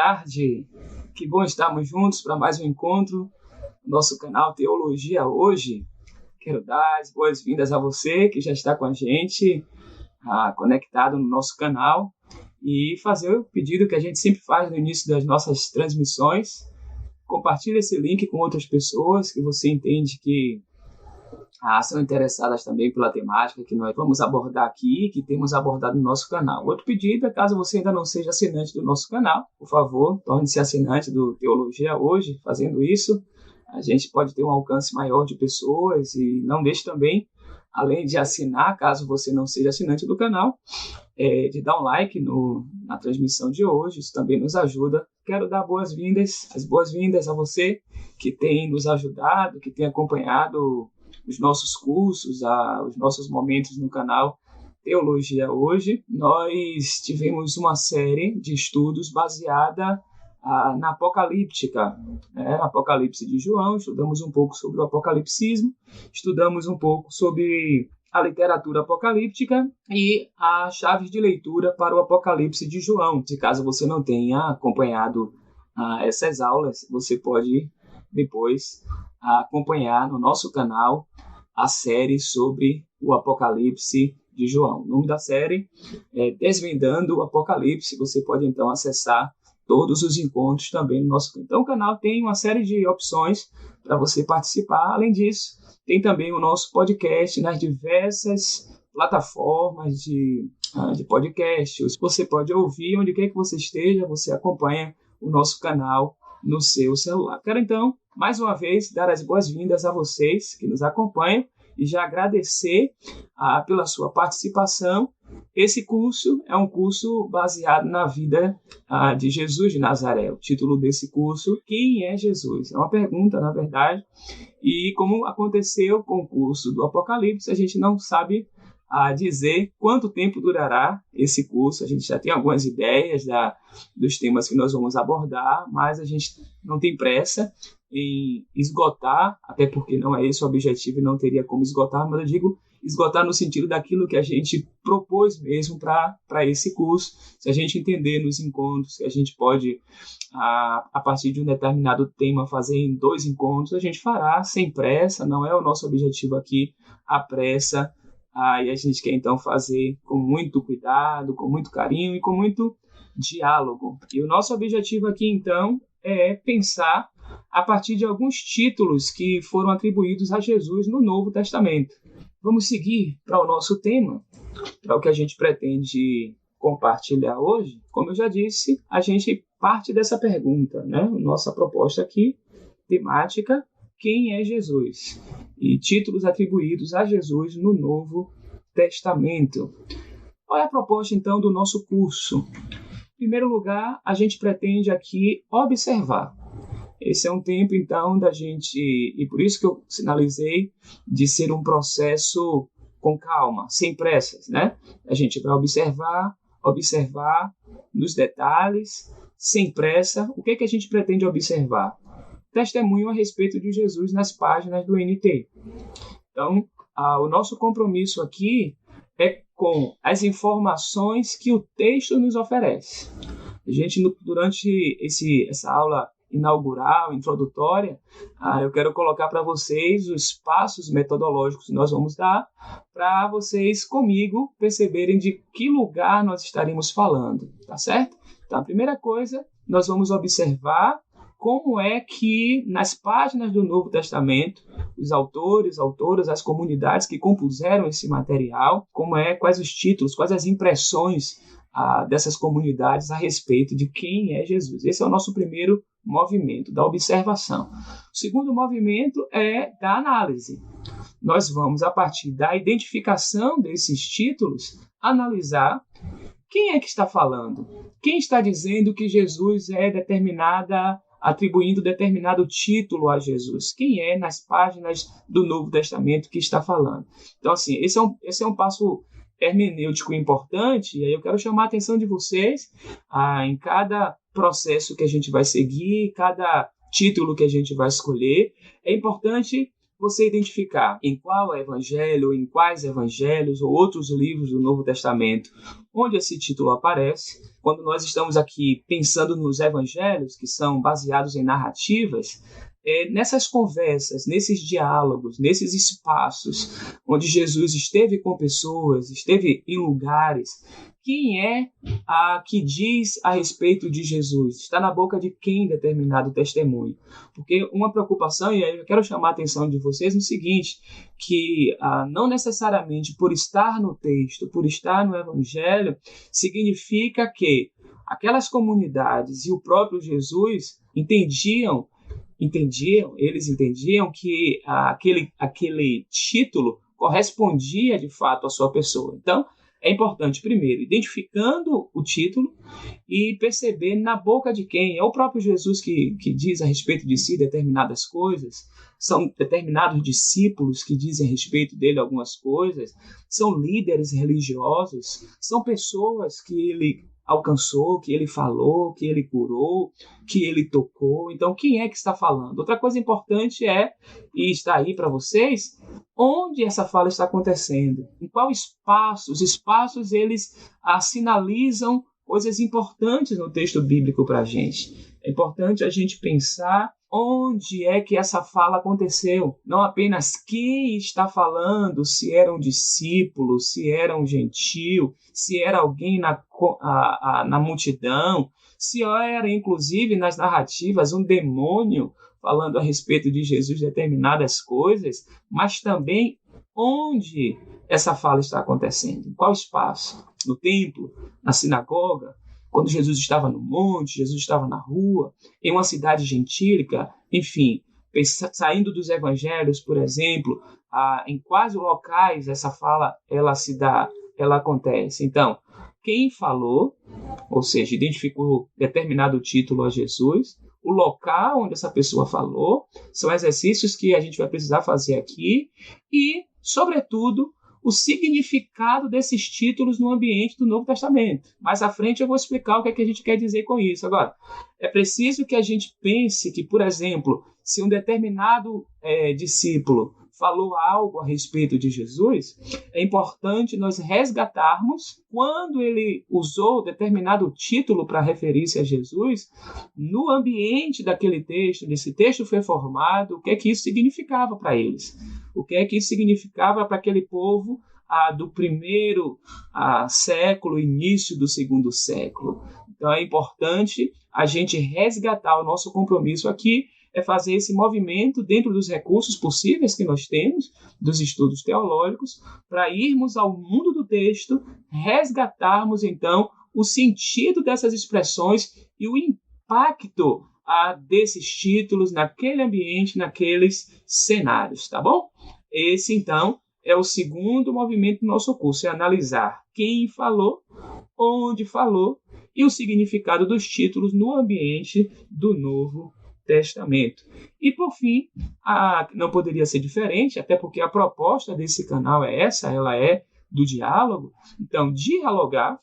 tarde. Que bom estarmos juntos para mais um encontro no nosso canal Teologia Hoje. Quero dar as boas-vindas a você que já está com a gente, conectado no nosso canal, e fazer o pedido que a gente sempre faz no início das nossas transmissões. Compartilhe esse link com outras pessoas que você entende que são interessadas também pela temática que nós vamos abordar aqui, que temos abordado no nosso canal. Outro pedido é, caso você ainda não seja assinante do nosso canal, por favor, torne-se assinante do Teologia Hoje. Fazendo isso, a gente pode ter um alcance maior de pessoas. E não deixe também, além de assinar, caso você não seja assinante do canal, de dar um like na transmissão de hoje. Isso também nos ajuda. Quero dar as boas-vindas a você que tem nos ajudado, que tem acompanhado os nossos cursos, os nossos momentos no canal Teologia Hoje. Nós tivemos uma série de estudos baseada na Apocalíptica, Apocalipse de João. Estudamos um pouco sobre o apocalipsismo, estudamos um pouco sobre a literatura apocalíptica e as chaves de leitura para o Apocalipse de João. Se caso você não tenha acompanhado essas aulas, você pode depois acompanhar no nosso canal a série sobre o Apocalipse de João. O nome da série é Desvendando o Apocalipse. Você pode então acessar todos os encontros também no nosso canal. Então o canal tem uma série de opções para você participar. Além disso, tem também o nosso podcast nas diversas plataformas de podcast. Você pode ouvir onde quer que você esteja, você acompanha o nosso canal no seu celular. Quero então, mais uma vez, dar as boas-vindas a vocês que nos acompanham e já agradecer pela sua participação. Esse curso é um curso baseado na vida de Jesus de Nazaré. O título desse curso, Quem é Jesus? É uma pergunta, na verdade, e como aconteceu com o curso do Apocalipse, a gente não sabe dizer quanto tempo durará esse curso. A gente já tem algumas ideias dos temas que nós vamos abordar, mas a gente não tem pressa em esgotar, até porque não é esse o objetivo e não teria como esgotar, mas eu digo esgotar no sentido daquilo que a gente propôs mesmo para esse curso. Se a gente entender nos encontros que a gente pode, a partir de um determinado tema, fazer em 2 encontros, a gente fará sem pressa. Não é o nosso objetivo aqui a pressa. E a gente quer então fazer com muito cuidado, com muito carinho e com muito diálogo. E o nosso objetivo aqui então é pensar a partir de alguns títulos que foram atribuídos a Jesus no Novo Testamento. Vamos seguir para o nosso tema, para o que a gente pretende compartilhar hoje. Como eu já disse, a gente parte dessa pergunta, né? Nossa proposta aqui, temática: quem é Jesus? E títulos atribuídos a Jesus no Novo Testamento. Qual é a proposta, então, do nosso curso? Em primeiro lugar, a gente pretende aqui observar. Esse é um tempo, então, da gente, e por isso que eu sinalizei, de ser um processo com calma, sem pressas, né? A gente vai observar nos detalhes, sem pressa. O que a gente pretende observar? Testemunho a respeito de Jesus nas páginas do NT. Então, o nosso compromisso aqui é com as informações que o texto nos oferece. A gente, durante essa aula inaugural, introdutória, eu quero colocar para vocês os passos metodológicos que nós vamos dar para vocês, comigo, perceberem de que lugar nós estaremos falando, tá certo? Então, a primeira coisa, nós vamos observar como é que, nas páginas do Novo Testamento, os autores, autoras, as comunidades que compuseram esse material, quais os títulos, quais as impressões dessas comunidades a respeito de quem é Jesus. Esse é o nosso primeiro movimento, da observação. O segundo movimento é da análise. Nós vamos, a partir da identificação desses títulos, analisar quem é que está falando, quem está dizendo que Jesus é atribuindo determinado título a Jesus. Quem é nas páginas do Novo Testamento que está falando? Então, assim, esse é um passo hermenêutico importante, e aí eu quero chamar a atenção de vocês em cada processo que a gente vai seguir, cada título que a gente vai escolher. É importante você identificar em qual evangelho, em quais evangelhos ou outros livros do Novo Testamento onde esse título aparece. Quando nós estamos aqui pensando nos evangelhos, que são baseados em narrativas, nessas conversas, nesses diálogos, nesses espaços onde Jesus esteve com pessoas, esteve em lugares, quem é que diz a respeito de Jesus? Está na boca de quem determinado testemunho? Porque uma preocupação, e aí eu quero chamar a atenção de vocês no seguinte, que não necessariamente por estar no texto, por estar no evangelho, significa que aquelas comunidades e o próprio Jesus entendiam que aquele título correspondia de fato à sua pessoa. Então, é importante, primeiro, identificando o título e perceber na boca de quem. É o próprio Jesus que diz a respeito de si determinadas coisas, são determinados discípulos que dizem a respeito dele algumas coisas, são líderes religiosos, são pessoas que ele alcançou, que ele falou, que ele curou, que ele tocou. Então, quem é que está falando? Outra coisa importante e está aí para vocês, onde essa fala está acontecendo? Em qual espaço? Os espaços, eles sinalizam coisas importantes no texto bíblico para a gente. É importante a gente pensar onde é que essa fala aconteceu. Não apenas quem está falando, se era um discípulo, se era um gentil, se era alguém na multidão, se era, inclusive, nas narrativas, um demônio falando a respeito de Jesus determinadas coisas, mas também onde essa fala está acontecendo. Em qual espaço? No templo? Na sinagoga? Quando Jesus estava no monte, Jesus estava na rua, em uma cidade gentílica, enfim, saindo dos evangelhos, por exemplo, em quais locais essa fala ela acontece. Então, quem falou, ou seja, identificou determinado título a Jesus, o local onde essa pessoa falou, são exercícios que a gente vai precisar fazer aqui e, sobretudo, o significado desses títulos no ambiente do Novo Testamento. Mais à frente eu vou explicar o que é que a gente quer dizer com isso. Agora, é preciso que a gente pense que, por exemplo, se um determinado discípulo falou algo a respeito de Jesus, é importante nós resgatarmos quando ele usou determinado título para referir-se a Jesus, no ambiente daquele texto, nesse texto foi formado, o que é que isso significava para eles. O que é que isso significava para aquele povo do primeiro século, início do segundo século. Então é importante a gente resgatar o nosso compromisso aqui, é fazer esse movimento dentro dos recursos possíveis que nós temos, dos estudos teológicos, para irmos ao mundo do texto, resgatarmos então o sentido dessas expressões e o impacto desses títulos naquele ambiente, naqueles cenários, tá bom? Esse, então, é o segundo movimento do nosso curso, é analisar quem falou, onde falou e o significado dos títulos no ambiente do Novo Testamento. E, por fim, não poderia ser diferente, até porque a proposta desse canal é essa, ela é do diálogo. Então, dialogar,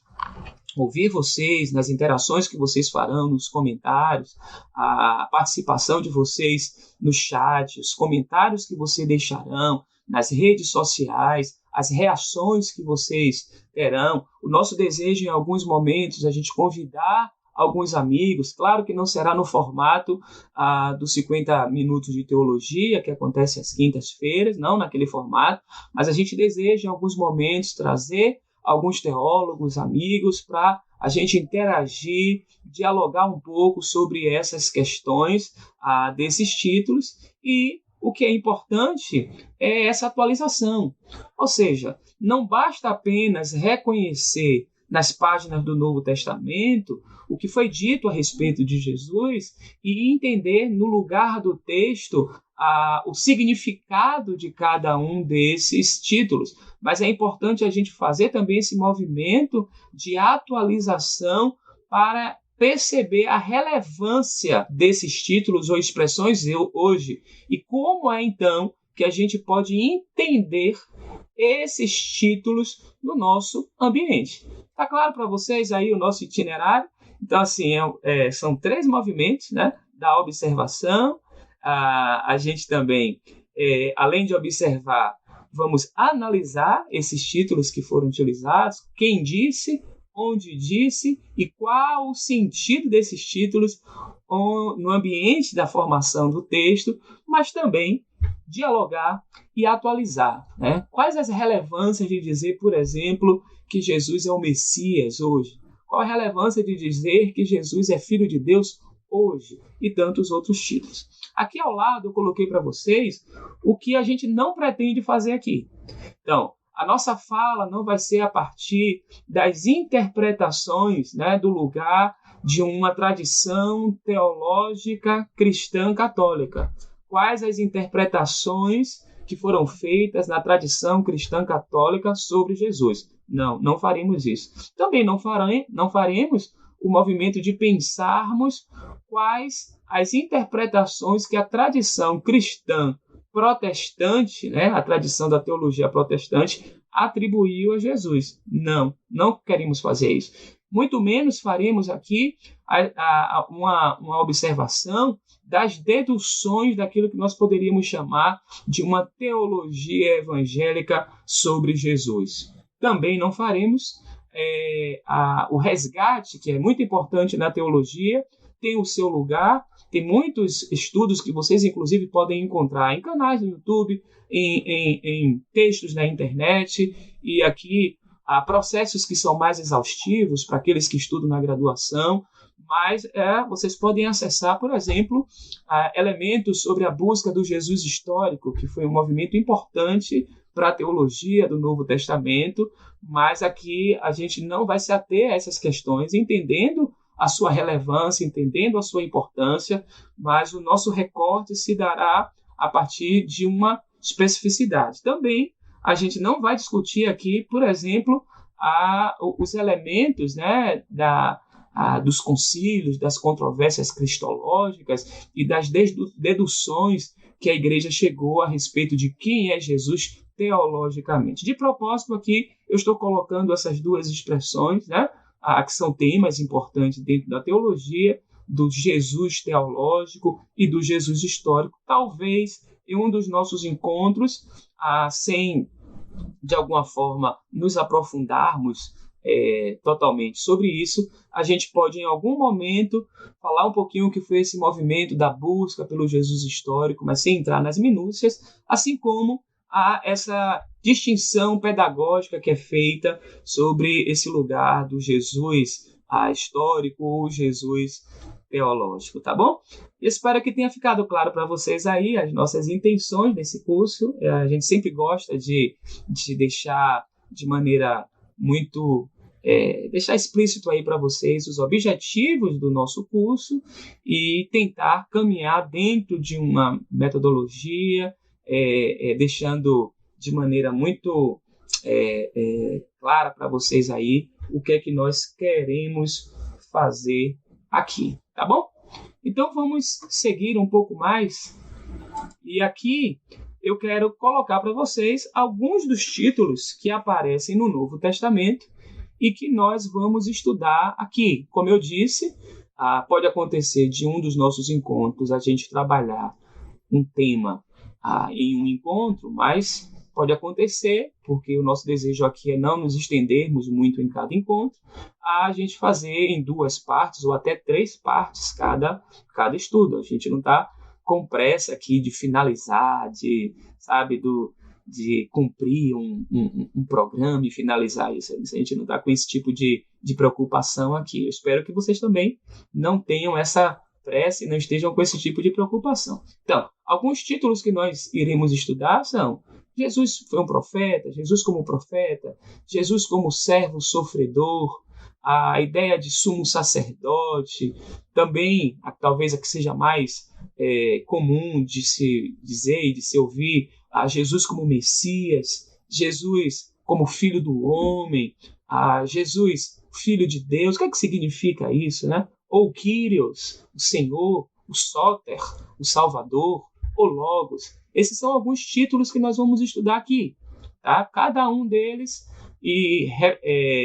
ouvir vocês nas interações que vocês farão, nos comentários, a participação de vocês no chat, os comentários que vocês deixarão nas redes sociais, as reações que vocês terão. O nosso desejo, em alguns momentos, é a gente convidar alguns amigos, claro que não será no formato dos 50 minutos de teologia, que acontece às quintas-feiras, não naquele formato, mas a gente deseja, em alguns momentos, trazer alguns teólogos, amigos, para a gente interagir, dialogar um pouco sobre essas questões desses títulos. E o que é importante é essa atualização. Ou seja, não basta apenas reconhecer nas páginas do Novo Testamento o que foi dito a respeito de Jesus e entender no lugar do texto o significado de cada um desses títulos. Mas é importante a gente fazer também esse movimento de atualização para perceber a relevância desses títulos ou expressões hoje e como é então que a gente pode entender esses títulos no nosso ambiente. Está claro para vocês aí o nosso itinerário? Então, assim, são 3 movimentos, né? Da observação, a gente também além de observar, vamos analisar esses títulos que foram utilizados, quem disse, onde disse e qual o sentido desses títulos no ambiente da formação do texto, mas também dialogar e atualizar, né? Quais as relevâncias de dizer, por exemplo, que Jesus é o Messias hoje? Qual a relevância de dizer que Jesus é Filho de Deus hoje? E tantos outros títulos. Aqui ao lado eu coloquei para vocês o que a gente não pretende fazer aqui. Então, a nossa fala não vai ser a partir das interpretações, né, do lugar de uma tradição teológica cristã católica. Quais as interpretações que foram feitas na tradição cristã católica sobre Jesus? Não faremos isso. Também não faremos o movimento de pensarmos quais as interpretações que a tradição cristã protestante, né, a tradição da teologia protestante, atribuiu a Jesus. Não queremos fazer isso. Muito menos faremos aqui uma observação das deduções daquilo que nós poderíamos chamar de uma teologia evangélica sobre Jesus. Também não faremos o resgate, que é muito importante na teologia, tem o seu lugar, tem muitos estudos que vocês, inclusive, podem encontrar em canais no YouTube, em textos na internet, e aqui há processos que são mais exaustivos para aqueles que estudam na graduação, mas vocês podem acessar, por exemplo, elementos sobre a busca do Jesus histórico, que foi um movimento importante para a teologia do Novo Testamento, mas aqui a gente não vai se ater a essas questões, entendendo a sua relevância, entendendo a sua importância, mas o nosso recorte se dará a partir de uma especificidade. Também a gente não vai discutir aqui, por exemplo, os elementos, né, dos concílios, das controvérsias cristológicas e das deduções que a igreja chegou a respeito de quem é Jesus teologicamente. De propósito, aqui eu estou colocando essas duas expressões, né, que são temas importantes dentro da teologia, do Jesus teológico e do Jesus histórico. Talvez em um dos nossos encontros, sem de alguma forma nos aprofundarmos totalmente sobre isso, a gente pode em algum momento falar um pouquinho o que foi esse movimento da busca pelo Jesus histórico, mas sem entrar nas minúcias, assim como há essa distinção pedagógica que é feita sobre esse lugar do Jesus histórico ou Jesus teológico, tá bom? Espero que tenha ficado claro para vocês aí as nossas intenções nesse curso. A gente sempre gosta de deixar de maneira muito deixar explícito aí para vocês os objetivos do nosso curso e tentar caminhar dentro de uma metodologia, deixando de maneira muito clara para vocês aí o que é que nós queremos fazer aqui, tá bom? Então vamos seguir um pouco mais e aqui eu quero colocar para vocês alguns dos títulos que aparecem no Novo Testamento e que nós vamos estudar aqui. Como eu disse, pode acontecer de um dos nossos encontros a gente trabalhar um tema em um encontro, mas pode acontecer, porque o nosso desejo aqui é não nos estendermos muito em cada encontro, a gente fazer em 2 partes ou até 3 partes cada estudo. A gente não está com pressa aqui de finalizar, de cumprir um programa e finalizar isso. A gente não está com esse tipo de preocupação aqui. Eu espero que vocês também não tenham essa pressa e não estejam com esse tipo de preocupação. Então, alguns títulos que nós iremos estudar são Jesus foi um profeta, Jesus como profeta, Jesus como servo sofredor, a ideia de sumo sacerdote, também, talvez a que seja mais comum de se dizer e de se ouvir, Jesus como Messias, Jesus como Filho do Homem, Jesus Filho de Deus. O que é que significa isso, né? Ou Kyrios, o Senhor, o Sóter, o Salvador, o Logos. Esses são alguns títulos que nós vamos estudar aqui, tá? Cada um deles, e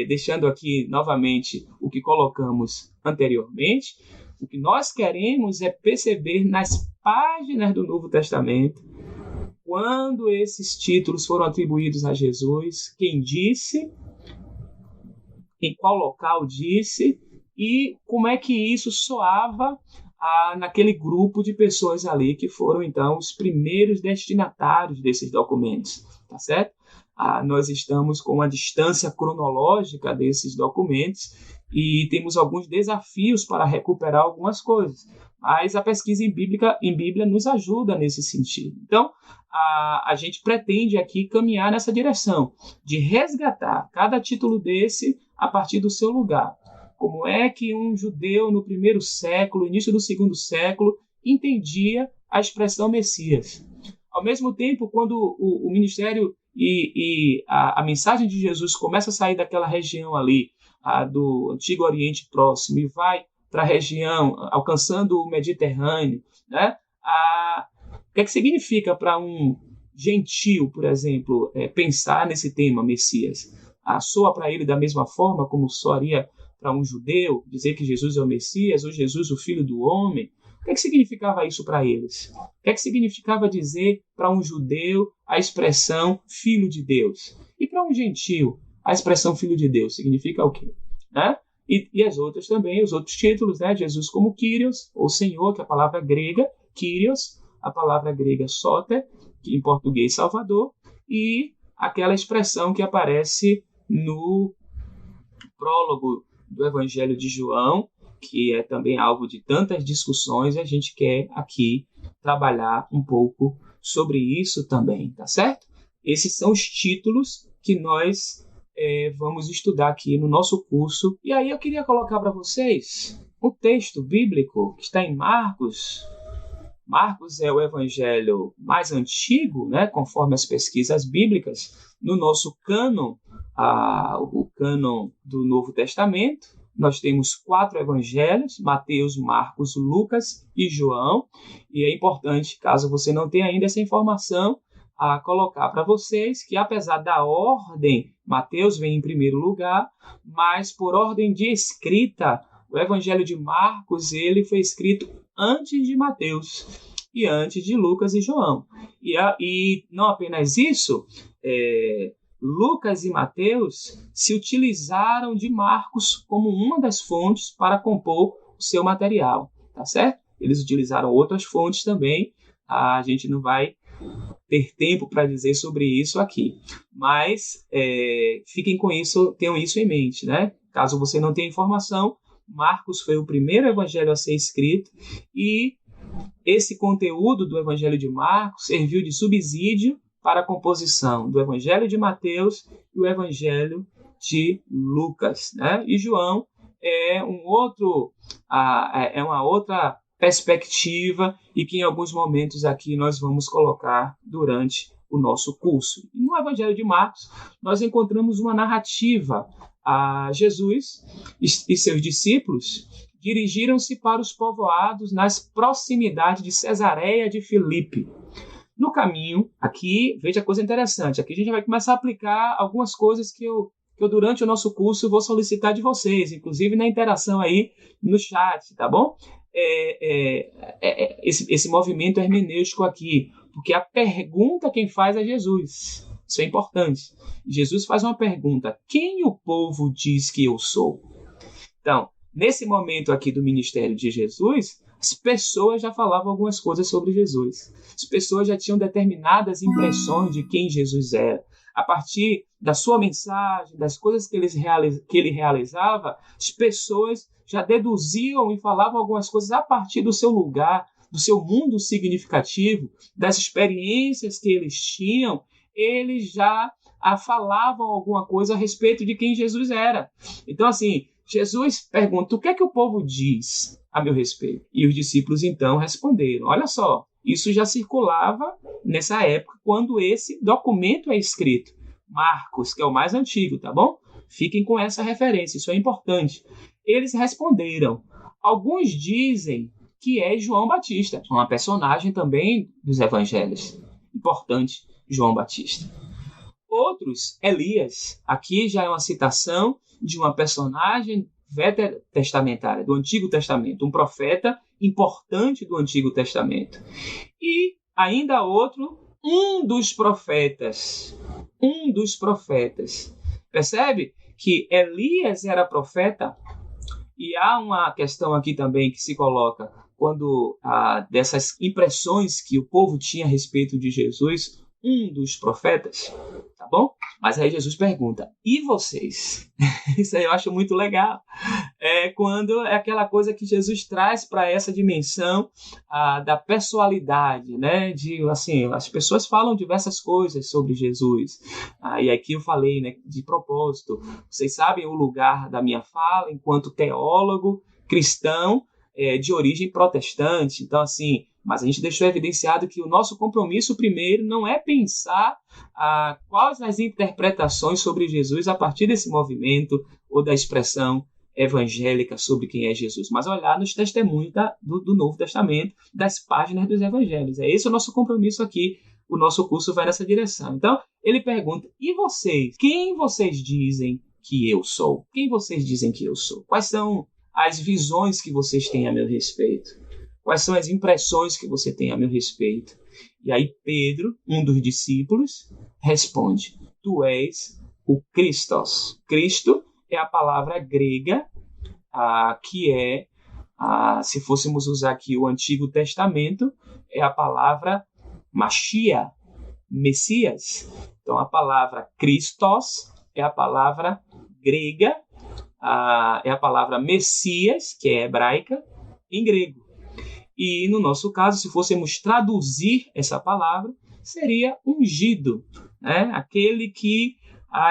deixando aqui novamente o que colocamos anteriormente, o que nós queremos é perceber nas páginas do Novo Testamento quando esses títulos foram atribuídos a Jesus, quem disse, em qual local disse e como é que isso soava naquele grupo de pessoas ali que foram, então, os primeiros destinatários desses documentos, tá certo? Nós estamos com uma distância cronológica desses documentos e temos alguns desafios para recuperar algumas coisas, mas a pesquisa em Bíblia nos ajuda nesse sentido. Então, a gente pretende aqui caminhar nessa direção, de resgatar cada título desse a partir do seu lugar. Como é que um judeu no primeiro século, início do segundo século, entendia a expressão Messias? Ao mesmo tempo, quando o ministério e a mensagem de Jesus começa a sair daquela região ali, do Antigo Oriente Próximo, e vai para a região, alcançando o Mediterrâneo, né? O que é que significa para um gentio, por exemplo, pensar nesse tema Messias? Soa para ele da mesma forma como soaria para um judeu, dizer que Jesus é o Messias, ou Jesus o Filho do Homem? O que é que significava isso para eles? O que é que significava dizer para um judeu a expressão Filho de Deus? E para um gentio, a expressão Filho de Deus significa o quê? Né? E as outras também, os outros títulos, né? Jesus como Kyrios, ou Senhor, que é a palavra grega, Kyrios, a palavra grega Soter, que em português Salvador, e aquela expressão que aparece no prólogo do Evangelho de João, que é também alvo de tantas discussões, e a gente quer aqui trabalhar um pouco sobre isso também, tá certo? Esses são os títulos que nós vamos estudar aqui no nosso curso. E aí eu queria colocar para vocês um texto bíblico que está em Marcos. Marcos é o evangelho mais antigo, né, conforme as pesquisas bíblicas, no nosso cânon, o cânon do Novo Testamento. Nós temos 4 evangelhos, Mateus, Marcos, Lucas e João. E é importante, caso você não tenha ainda essa informação, colocar para vocês que, apesar da ordem, Mateus vem em primeiro lugar, mas por ordem de escrita, o evangelho de Marcos ele foi escrito antes de Mateus e antes de Lucas e João. E não apenas isso, Lucas e Mateus se utilizaram de Marcos como uma das fontes para compor o seu material, tá certo? Eles utilizaram outras fontes também, a gente não vai ter tempo para dizer sobre isso aqui, mas fiquem com isso, tenham isso em mente, né? Caso você não tenha informação, Marcos foi o primeiro evangelho a ser escrito e esse conteúdo do evangelho de Marcos serviu de subsídio para a composição do evangelho de Mateus e o evangelho de Lucas, né? E João é uma outra perspectiva e que em alguns momentos aqui nós vamos colocar durante o nosso curso. E no evangelho de Marcos nós encontramos uma narrativa. Jesus e seus discípulos dirigiram-se para os povoados nas proximidades de Cesareia de Filipe. No caminho, aqui, veja coisa interessante, aqui a gente vai começar a aplicar algumas coisas que eu durante o nosso curso vou solicitar de vocês, inclusive na interação aí no chat, tá bom? Esse movimento hermenêutico aqui, porque a pergunta quem faz é Jesus. Isso é importante. Jesus faz uma pergunta: quem o povo diz que eu sou? Então, nesse momento aqui do ministério de Jesus, as pessoas já falavam algumas coisas sobre Jesus. As pessoas já tinham determinadas impressões de quem Jesus era. A partir da sua mensagem, das coisas que ele realizava, as pessoas já deduziam e falavam algumas coisas a partir do seu lugar, do seu mundo significativo, das experiências que eles tinham. Eles já falavam alguma coisa a respeito de quem Jesus era. Então, assim, Jesus pergunta: o que é que o povo diz a meu respeito? E os discípulos, então, responderam. Olha só, isso já circulava nessa época, quando esse documento é escrito. Marcos, que é o mais antigo, tá bom? Fiquem com essa referência, isso é importante. Eles responderam: alguns dizem que é João Batista, uma personagem também dos evangelhos. Importante, João Batista. Outros, Elias. Aqui já é uma citação de uma personagem veterotestamentária, do Antigo Testamento, um profeta importante do Antigo Testamento. E ainda outro um dos profetas. Um dos profetas. Percebe que Elias era profeta? E há uma questão aqui também que se coloca quando dessas impressões que o povo tinha a respeito de Jesus, um dos profetas, tá bom? Mas aí Jesus pergunta, e vocês? Isso aí eu acho muito legal. Quando é aquela coisa que Jesus traz para essa dimensão da pessoalidade, né? As pessoas falam diversas coisas sobre Jesus. E aqui eu falei, né, de propósito. Vocês sabem o lugar da minha fala enquanto teólogo cristão de origem protestante. Então, assim, mas a gente deixou evidenciado que o nosso compromisso primeiro não é pensar quais as interpretações sobre Jesus a partir desse movimento ou da expressão evangélica sobre quem é Jesus, mas olhar nos testemunhos do Novo Testamento, das páginas dos evangelhos. É esse o nosso compromisso aqui. O nosso curso vai nessa direção. Então, ele pergunta, e vocês? Quem vocês dizem que eu sou? Quem vocês dizem que eu sou? Quais são as visões que vocês têm a meu respeito? Quais são as impressões que você tem a meu respeito? E aí Pedro, um dos discípulos, responde, tu és o Christos. Cristo é a palavra grega que é, se fôssemos usar aqui o Antigo Testamento, é a palavra Mashiach, Messias. Então a palavra Christos é a palavra grega, é a palavra Messias, que é hebraica, em grego. E no nosso caso, se fôssemos traduzir essa palavra, seria ungido, né? Aquele que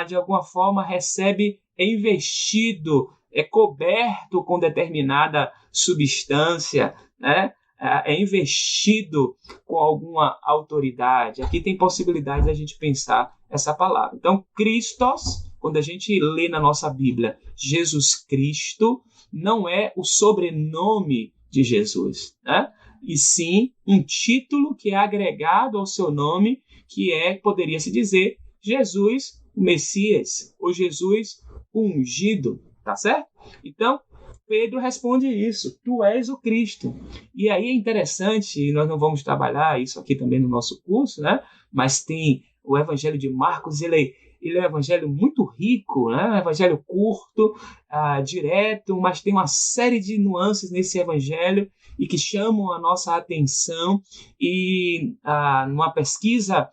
de alguma forma recebe, é investido, é coberto com determinada substância, né? É investido com alguma autoridade. Aqui tem possibilidade de a gente pensar essa palavra. Então, Christos, quando a gente lê na nossa Bíblia, Jesus Cristo, não é o sobrenome de Jesus, né? E sim um título que é agregado ao seu nome, que poderia se dizer, Jesus, o Messias, ou Jesus, o ungido, tá certo? Então, Pedro responde isso, tu és o Cristo. E aí é interessante, e nós não vamos trabalhar isso aqui também no nosso curso, né? Mas tem o Evangelho de Marcos, ele é um evangelho muito rico, né? Um evangelho curto, direto, mas tem uma série de nuances nesse evangelho e que chamam a nossa atenção. E numa pesquisa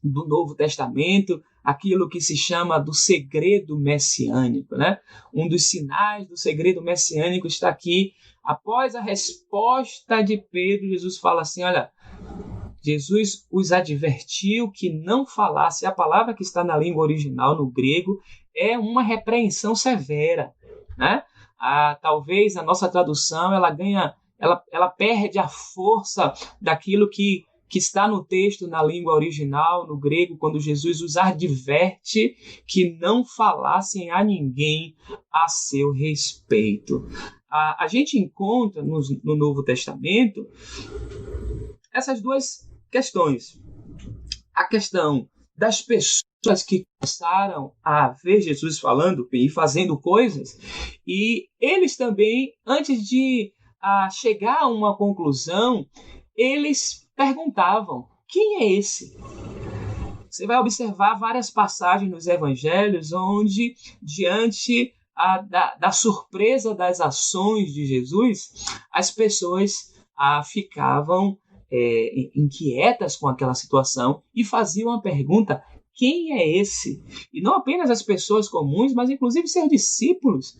do Novo Testamento, aquilo que se chama do segredo messiânico, né? Um dos sinais do segredo messiânico está aqui. Após a resposta de Pedro, Jesus fala assim, olha, Jesus os advertiu que não falasse. A palavra que está na língua original, no grego, é uma repreensão severa, né? Talvez a nossa tradução ela perde a força daquilo que está no texto, na língua original, no grego, quando Jesus os adverte que não falassem a ninguém a seu respeito. A gente encontra no Novo Testamento essas duas questões. A questão das pessoas que começaram a ver Jesus falando e fazendo coisas, e eles também, antes de chegar a uma conclusão, eles perguntavam, quem é esse? Você vai observar várias passagens nos evangelhos onde, diante da surpresa das ações de Jesus, as pessoas ficavam inquietas com aquela situação e faziam a pergunta, quem é esse? E não apenas as pessoas comuns, mas inclusive seus discípulos,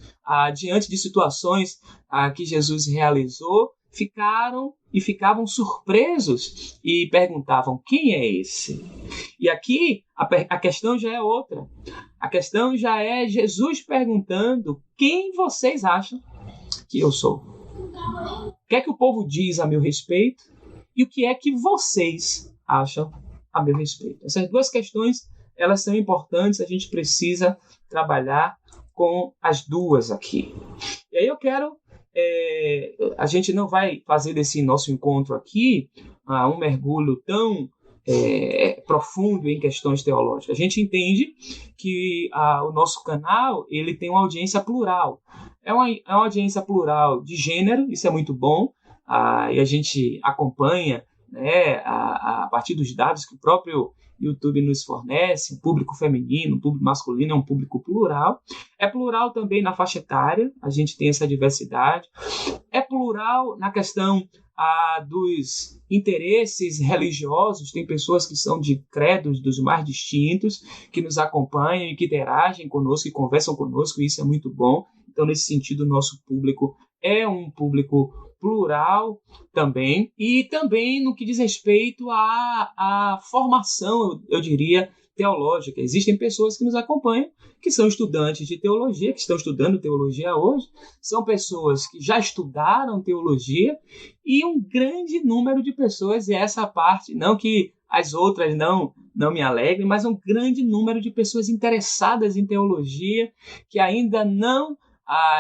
diante de situações que Jesus realizou, ficavam surpresos e perguntavam, quem é esse? E aqui a questão já é outra. A questão já é Jesus perguntando, quem vocês acham que eu sou? O que é que o povo diz a meu respeito? E o que é que vocês acham a meu respeito? Essas duas questões, elas são importantes, a gente precisa trabalhar com as duas aqui. E aí eu quero, a gente não vai fazer desse nosso encontro aqui um mergulho tão profundo em questões teológicas. A gente entende que o nosso canal ele tem uma audiência plural. É uma audiência plural de gênero, isso é muito bom. E a gente acompanha né, a partir dos dados que o próprio YouTube nos fornece, um público feminino, um público masculino, é um público plural. É plural também na faixa etária, a gente tem essa diversidade. É plural na questão dos interesses religiosos, tem pessoas que são de credos dos mais distintos, que nos acompanham e que interagem conosco e conversam conosco, e isso é muito bom. Então, nesse sentido, o nosso público é um público plural também, e também no que diz respeito à formação, eu diria, teológica. Existem pessoas que nos acompanham, que são estudantes de teologia, que estão estudando teologia hoje, são pessoas que já estudaram teologia, e um grande número de pessoas, e essa parte, não que as outras não me alegrem, mas um grande número de pessoas interessadas em teologia, que ainda não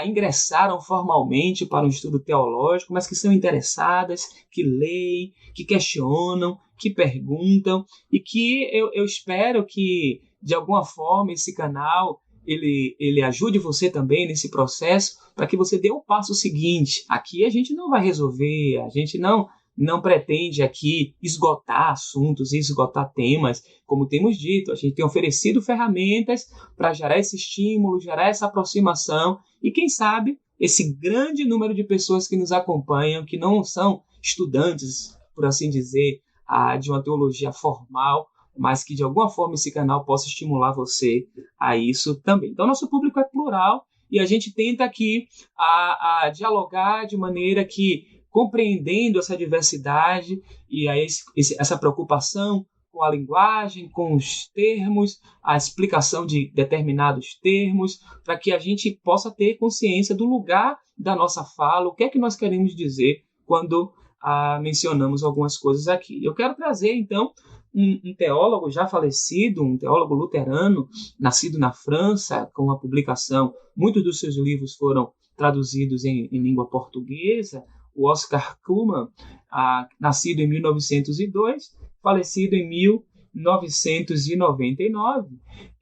ingressaram formalmente para um estudo teológico, mas que são interessadas, que leem, que questionam, que perguntam, e que eu espero que, de alguma forma, esse canal ele ajude você também nesse processo, para que você dê o passo seguinte. Aqui a gente não vai resolver, a gente não pretende aqui esgotar assuntos e esgotar temas, como temos dito. A gente tem oferecido ferramentas para gerar esse estímulo, gerar essa aproximação, e quem sabe esse grande número de pessoas que nos acompanham, que não são estudantes, por assim dizer, de uma teologia formal, mas que de alguma forma esse canal possa estimular você a isso também. Então, nosso público é plural, e a gente tenta aqui a dialogar de maneira que, compreendendo essa diversidade e essa preocupação com a linguagem, com os termos, a explicação de determinados termos, para que a gente possa ter consciência do lugar da nossa fala, o que é que nós queremos dizer quando mencionamos algumas coisas aqui. Eu quero trazer, então, um teólogo já falecido, um teólogo luterano, nascido na França, com uma publicação, muitos dos seus livros foram traduzidos em língua portuguesa, o Oscar Cullmann, nascido em 1902, falecido em 1999,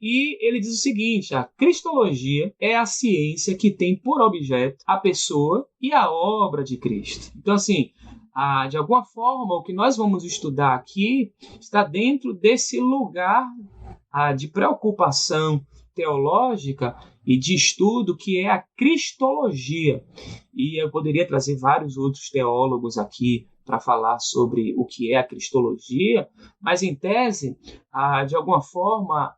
e ele diz o seguinte: a cristologia é a ciência que tem por objeto a pessoa e a obra de Cristo. Então, assim, de alguma forma, o que nós vamos estudar aqui está dentro desse lugar de preocupação teológica e de estudo, que é a cristologia. E eu poderia trazer vários outros teólogos aqui para falar sobre o que é a cristologia, mas, em tese, de alguma forma,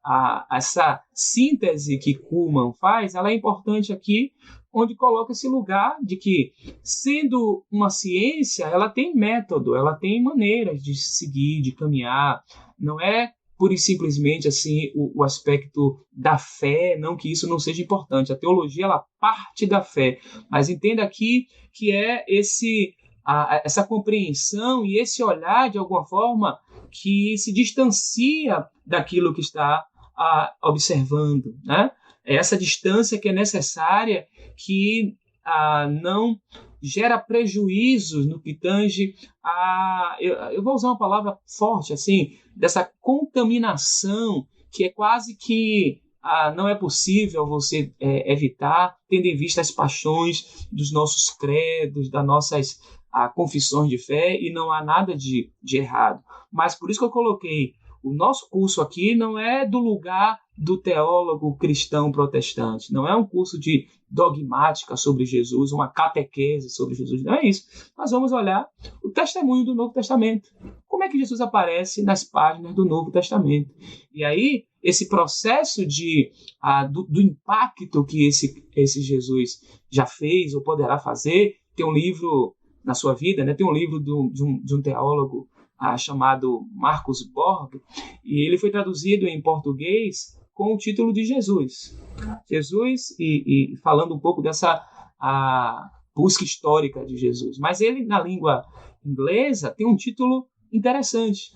essa síntese que Cullmann faz, ela é importante aqui, onde coloca esse lugar de que, sendo uma ciência, ela tem método, ela tem maneiras de seguir, de caminhar, não é pura e simplesmente assim, o aspecto da fé, não que isso não seja importante. A teologia, ela parte da fé, mas entenda aqui que é essa compreensão e esse olhar, de alguma forma, que se distancia daquilo que está observando, né? É essa distância que é necessária, que não gera prejuízos no que tange eu vou usar uma palavra forte, assim, dessa contaminação, que é quase que não é possível você evitar, tendo em vista as paixões dos nossos credos, das nossas confissões de fé, e não há nada de errado. Mas por isso que eu coloquei, o nosso curso aqui não é do lugar do teólogo cristão protestante, não é um curso de dogmática sobre Jesus, uma catequese sobre Jesus, não é isso. Nós vamos olhar o testemunho do Novo Testamento, como é que Jesus aparece nas páginas do Novo Testamento. E aí, esse processo do impacto que esse Jesus já fez ou poderá fazer, tem um livro na sua vida, né? Tem um livro de um teólogo chamado Marcus Borg, e ele foi traduzido em português com o título de Jesus. Jesus, e falando um pouco dessa busca histórica de Jesus. Mas ele, na língua inglesa, tem um título interessante,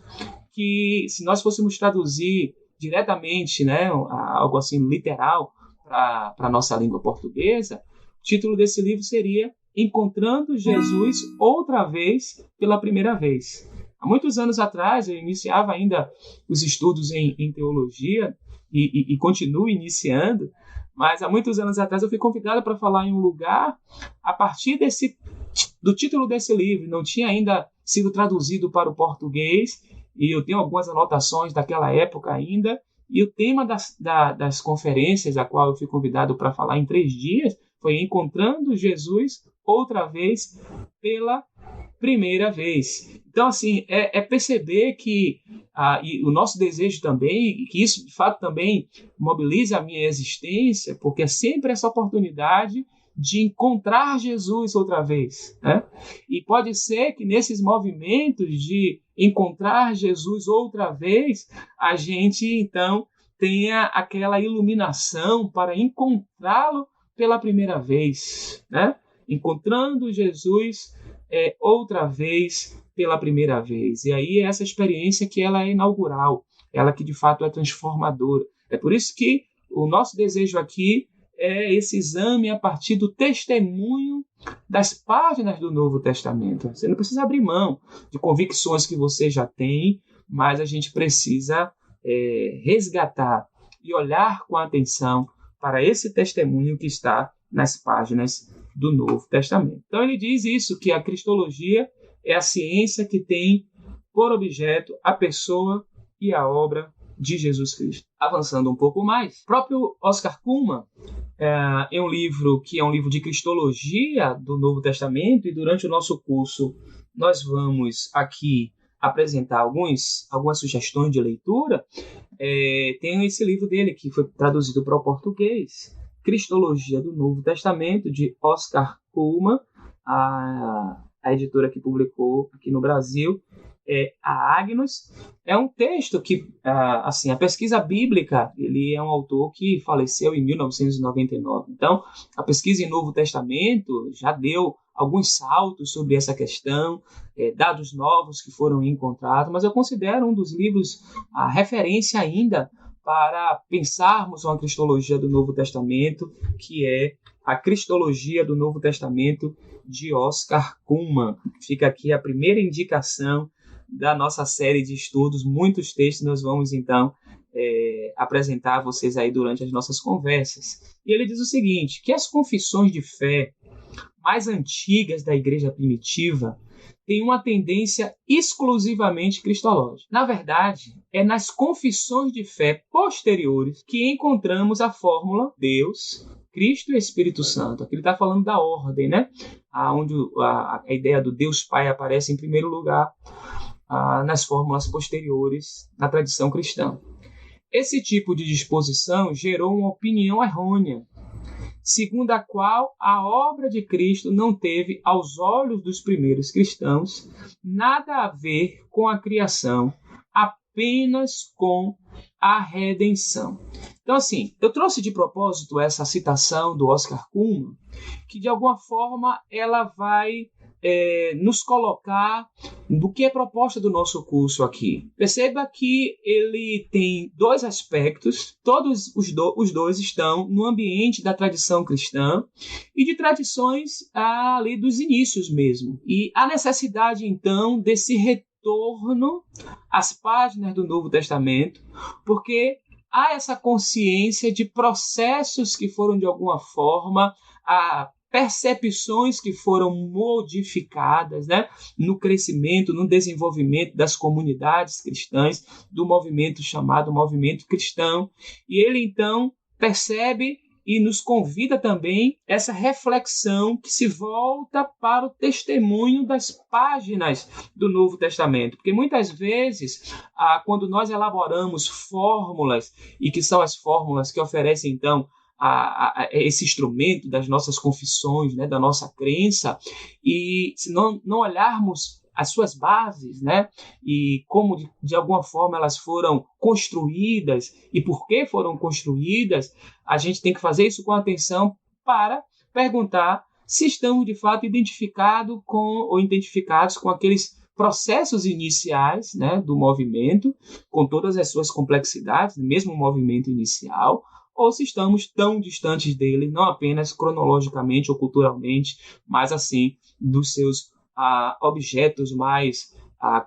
que, se nós fôssemos traduzir diretamente, né, algo assim literal, para a nossa língua portuguesa, o título desse livro seria Encontrando Jesus outra vez pela primeira vez. Há muitos anos atrás, eu iniciava ainda os estudos em teologia, e continuo iniciando, mas há muitos anos atrás eu fui convidado para falar em um lugar a partir do título desse livro. Não tinha ainda sido traduzido para o português, e eu tenho algumas anotações daquela época ainda, e o tema das conferências, a qual eu fui convidado para falar em 3 dias, foi Encontrando Jesus outra vez pela primeira vez. Então, assim, é perceber que e o nosso desejo também, que isso de fato também mobiliza a minha existência, porque é sempre essa oportunidade de encontrar Jesus outra vez, né? E pode ser que nesses movimentos de encontrar Jesus outra vez, a gente então tenha aquela iluminação para encontrá-lo pela primeira vez, né? Encontrando Jesus outra vez pela primeira vez. E aí essa experiência que ela é inaugural, ela que de fato é transformadora. É por isso que o nosso desejo aqui é esse exame a partir do testemunho das páginas do Novo Testamento. Você não precisa abrir mão de convicções que você já tem, mas a gente precisa resgatar e olhar com atenção para esse testemunho que está nas páginas do Novo Testamento. Então ele diz isso, que a cristologia é a ciência que tem por objeto a pessoa e a obra de Jesus Cristo. Avançando um pouco mais, o próprio Oscar Cullmann, em um livro que é um livro de cristologia do Novo Testamento, e durante o nosso curso nós vamos aqui apresentar algumas sugestões de leitura. Tem esse livro dele que foi traduzido para o português, Cristologia do Novo Testamento, de Oscar Cullmann, a editora que publicou aqui no Brasil, a Agnus. É um texto que, assim, a pesquisa bíblica, ele é um autor que faleceu em 1999. Então, a pesquisa em Novo Testamento já deu alguns saltos sobre essa questão, dados novos que foram encontrados, mas eu considero um dos livros a referência ainda para pensarmos uma cristologia do Novo Testamento, que é a Cristologia do Novo Testamento de Oscar Cullmann. Fica aqui a primeira indicação da nossa série de estudos, muitos textos nós vamos então apresentar a vocês aí durante as nossas conversas. E ele diz o seguinte, que as confissões de fé mais antigas da igreja primitiva têm uma tendência exclusivamente cristológica. Na verdade, é nas confissões de fé posteriores que encontramos a fórmula Deus, Cristo e Espírito Santo. Aqui ele está falando da ordem, né? Onde a ideia do Deus Pai aparece em primeiro lugar nas fórmulas posteriores na tradição cristã. Esse tipo de disposição gerou uma opinião errônea, segundo a qual a obra de Cristo não teve, aos olhos dos primeiros cristãos, nada a ver com a criação, apenas com a redenção. Então, assim, eu trouxe de propósito essa citação do Oscar Cullmann, que de alguma forma ela vai nos colocar do que é proposta do nosso curso aqui. Perceba que ele tem 2 aspectos, todos os dois estão no ambiente da tradição cristã e de tradições ali dos inícios mesmo. E a necessidade, então, desse retorno às páginas do Novo Testamento, porque há essa consciência de processos que foram, de alguma forma, percepções que foram modificadas, né, no crescimento, no desenvolvimento das comunidades cristãs, do movimento chamado movimento cristão. E ele, então, percebe e nos convida também essa reflexão que se volta para o testemunho das páginas do Novo Testamento. Porque muitas vezes, quando nós elaboramos fórmulas, e que são as fórmulas que oferecem, então, esse instrumento das nossas confissões, né, da nossa crença, e se não olharmos as suas bases, né, e como de alguma forma elas foram construídas e por que foram construídas, a gente tem que fazer isso com atenção para perguntar se estamos de fato identificados com aqueles processos iniciais, né, do movimento, com todas as suas complexidades, mesmo o movimento inicial, ou se estamos tão distantes dele, não apenas cronologicamente ou culturalmente, mas assim dos seus objetos mais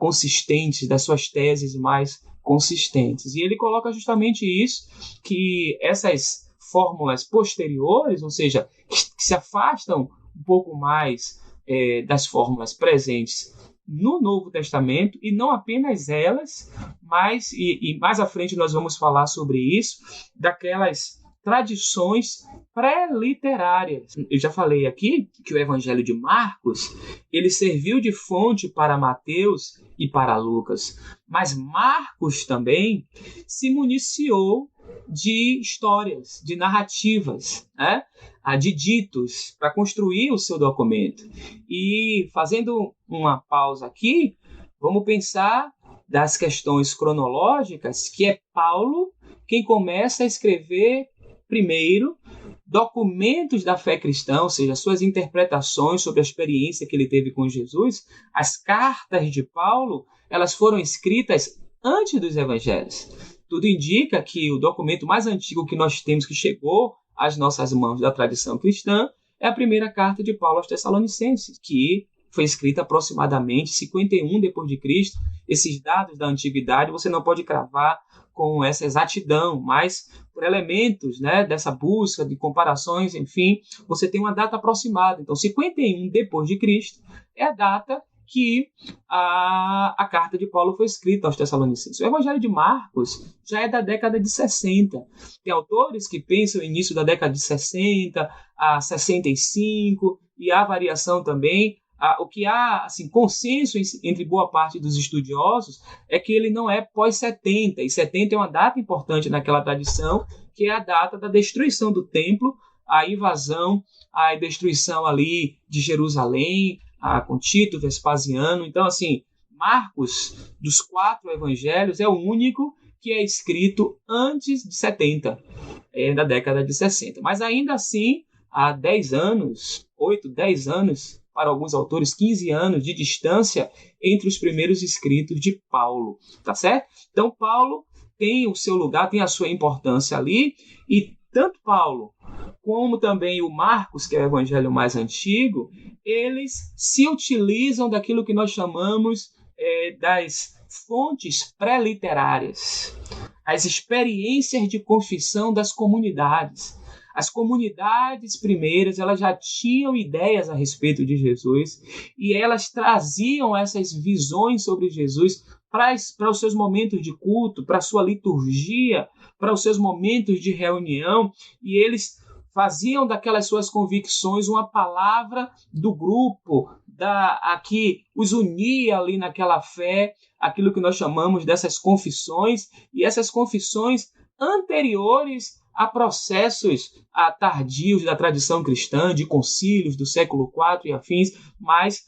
consistentes, das suas teses mais consistentes. E ele coloca justamente isso, que essas fórmulas posteriores, ou seja, que se afastam um pouco mais das fórmulas presentes no Novo Testamento, e não apenas elas, mas, e mais à frente nós vamos falar sobre isso, daquelas tradições pré-literárias. Eu já falei aqui que o Evangelho de Marcos, ele serviu de fonte para Mateus e para Lucas, mas Marcos também se municiou de histórias, de narrativas, né? De ditos, para construir o seu documento. E fazendo uma pausa aqui, vamos pensar das questões cronológicas, que é Paulo quem começa a escrever primeiro documentos da fé cristã, ou seja, suas interpretações sobre a experiência que ele teve com Jesus. As cartas de Paulo, elas foram escritas antes dos evangelhos. Tudo indica que o documento mais antigo que nós temos, que chegou às nossas mãos da tradição cristã, é a primeira carta de Paulo aos Tessalonicenses, que foi escrita aproximadamente 51 depois de Cristo. Esses dados da antiguidade você não pode cravar com essa exatidão, mas por elementos, né, dessa busca de comparações, enfim, você tem uma data aproximada. Então, 51 depois de Cristo é a data que a carta de Paulo foi escrita aos Tessalonicenses. O Evangelho de Marcos já é da década de 60. Tem autores que pensam no início da década de 60 a 65, e há variação também. O que há assim, consenso entre boa parte dos estudiosos é que ele não é pós-70, e 70 é uma data importante naquela tradição, que é a data da destruição do templo, a invasão, a destruição ali de Jerusalém, com Tito, Vespasiano. Então, assim, Marcos, dos 4 evangelhos, é o único que é escrito antes de 70, da década de 60. Mas ainda assim, há 10 anos, 8, 10 anos, para alguns autores, 15 anos de distância entre os primeiros escritos de Paulo, tá certo? Então, Paulo tem o seu lugar, tem a sua importância ali, e tanto Paulo como também o Marcos, que é o evangelho mais antigo, eles se utilizam daquilo que nós chamamos das fontes pré-literárias, as experiências de confissão das comunidades. As comunidades primeiras, elas já tinham ideias a respeito de Jesus, e elas traziam essas visões sobre Jesus para os seus momentos de culto, para a sua liturgia, para os seus momentos de reunião, e eles faziam daquelas suas convicções uma palavra do grupo, que os unia ali naquela fé, aquilo que nós chamamos dessas confissões, e essas confissões anteriores a processos tardios da tradição cristã, de concílios do século IV e afins, mas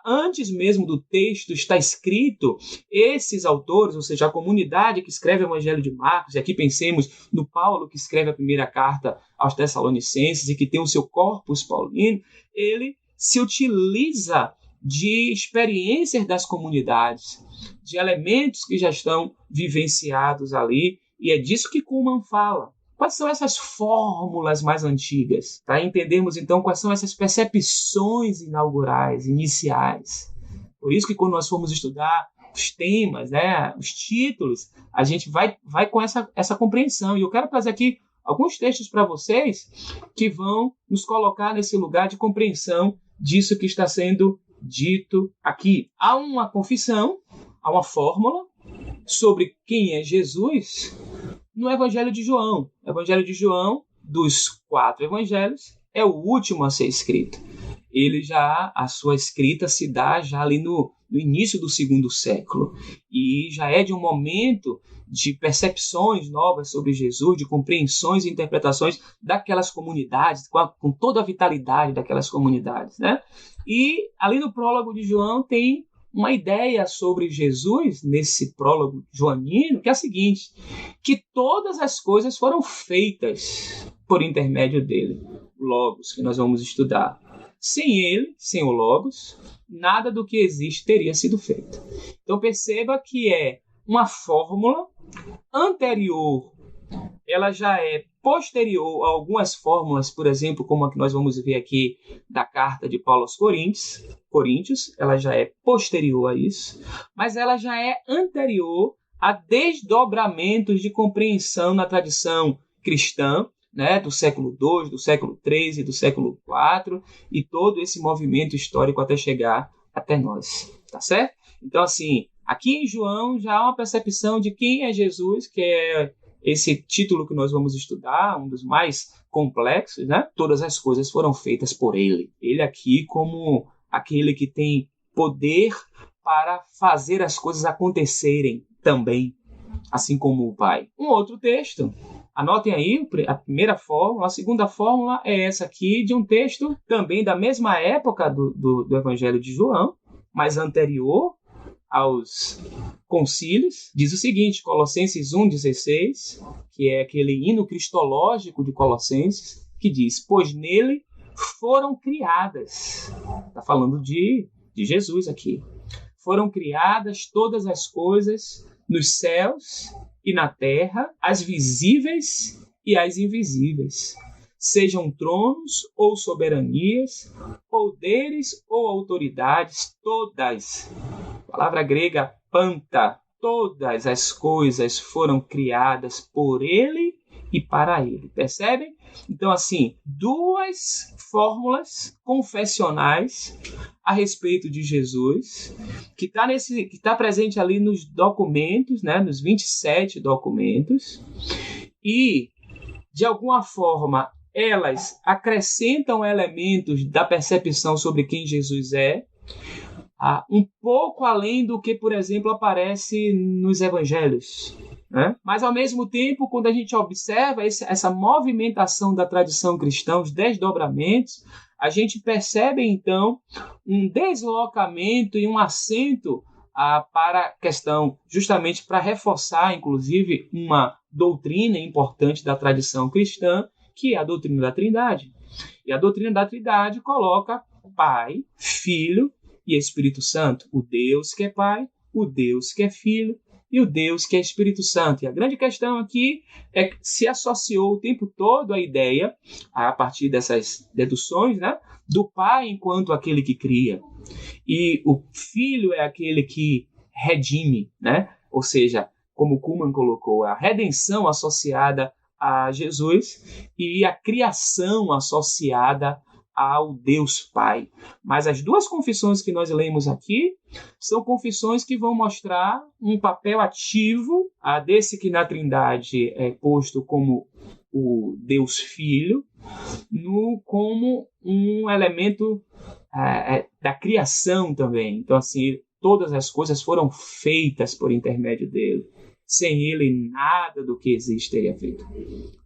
antes mesmo do texto estar escrito, esses autores, ou seja, a comunidade que escreve o Evangelho de Marcos, e aqui pensemos no Paulo, que escreve a primeira carta aos Tessalonicenses e que tem o seu corpus paulino, ele se utiliza de experiências das comunidades, de elementos que já estão vivenciados ali, e é disso que Cullmann fala. Quais são essas fórmulas mais antigas? Para entendermos, então, quais são essas percepções inaugurais, iniciais. Por isso que quando nós formos estudar os temas, né, os títulos, a gente vai com essa compreensão. E eu quero trazer aqui alguns textos para vocês que vão nos colocar nesse lugar de compreensão disso que está sendo dito aqui. Há uma confissão, há uma fórmula sobre quem é Jesus no Evangelho de João. O Evangelho de João, dos 4 evangelhos, é o último a ser escrito. A sua escrita se dá já ali no início do 2º século. E já é de um momento de percepções novas sobre Jesus, de compreensões e interpretações daquelas comunidades, com toda a vitalidade daquelas comunidades, né? E ali no prólogo de João tem uma ideia sobre Jesus, nesse prólogo joanino, que é a seguinte: que todas as coisas foram feitas por intermédio dele, o Logos, que nós vamos estudar. Sem ele, sem o Logos, nada do que existe teria sido feito. Então perceba que é uma fórmula anterior, ela já é posterior a algumas fórmulas, por exemplo, como a que nós vamos ver aqui da carta de Paulo aos Coríntios, ela já é posterior a isso, mas ela já é anterior a desdobramentos de compreensão na tradição cristã, né, do século II, do século III e do século IV, e todo esse movimento histórico até chegar até nós. tá certo? Então, assim, aqui em João já há uma percepção de quem é Jesus, que é esse título que nós vamos estudar, um dos mais complexos, né? Todas as coisas foram feitas por ele. Ele aqui como aquele que tem poder para fazer as coisas acontecerem também, assim como o Pai. Um outro texto, anotem aí a primeira fórmula. A segunda fórmula é essa aqui, de um texto também da mesma época do Evangelho de João, mas anterior aos concílios. Diz o seguinte, Colossenses 1,16, que é aquele hino cristológico de Colossenses, que diz: pois nele foram criadas, está falando de Jesus aqui, foram criadas todas as coisas nos céus e na terra, as visíveis e as invisíveis, sejam tronos ou soberanias, poderes ou autoridades, todas, palavra grega panta, todas as coisas foram criadas por ele e para ele. Percebem? Então, assim, duas fórmulas confessionais a respeito de Jesus, que está presente ali nos documentos, né, nos 27 documentos, e, de alguma forma, elas acrescentam elementos da percepção sobre quem Jesus é, um pouco além do que, por exemplo, aparece nos evangelhos, né? Mas, ao mesmo tempo, quando a gente observa essa movimentação da tradição cristã, os desdobramentos, a gente percebe, então, um deslocamento e um acento para a questão, justamente para reforçar, inclusive, uma doutrina importante da tradição cristã, que é a doutrina da Trindade. E a doutrina da Trindade coloca Pai, Filho e Espírito Santo, o Deus que é Pai, o Deus que é Filho e o Deus que é Espírito Santo. E a grande questão aqui é que se associou o tempo todo a ideia, a partir dessas deduções, né, do Pai enquanto aquele que cria. E o Filho é aquele que redime, né? Ou seja, como Kuhlmann colocou, a redenção associada a Jesus e a criação associada ao Deus Pai. Mas as duas confissões que nós lemos aqui são confissões que vão mostrar um papel ativo desse que na Trindade é posto como o Deus Filho, como um elemento da criação também. Então, assim, todas as coisas foram feitas por intermédio dele. Sem ele, nada do que existe teria feito.